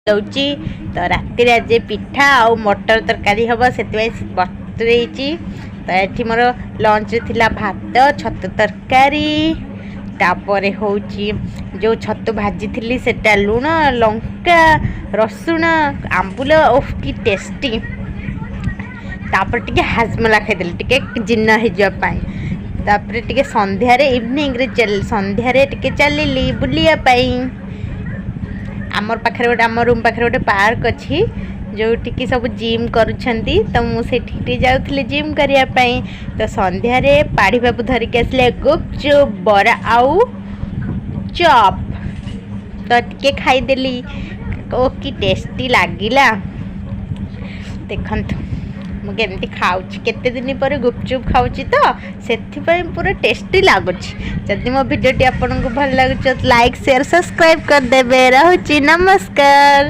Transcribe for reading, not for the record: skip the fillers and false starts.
दौची तो राति आज पिठा आउ मटर तरकारी हम से बतुरे तो ये मोर लंच थिला भात छतु तरकारी तापर हूँ जो छतु भाजी थी सेटा लुण लंका रसुण आंबुल ओफ की टेस्टी तापर टिके हाजमला खाईदेली टिके जिन्न होजापाई तापर टिके संध्यारे इवनिंग रे संध्यारे टिके चलिली बुलिया पाई आमर पाखे गोटे आम रूम पाखे गोटे पार्क अच्छी जो टिकी सब जिम करुछंती तो मुझे जाऊँगी जिम करने तो संध्यारे पाड़ी बाबू धरिक आसले गुपचुप बरा आउ चॉप तो टिके खाईदेली ओ कि टेस्टी लगिला देखंतु मुझे खाऊँ केते दिन पर गुपचुप खाऊँ तो से पूरा टेस्टी लगुच जदि मो भिडियोटी आपको भल लगे लाइक शेयर सब्सक्राइब करदे। रहूँ नमस्कार।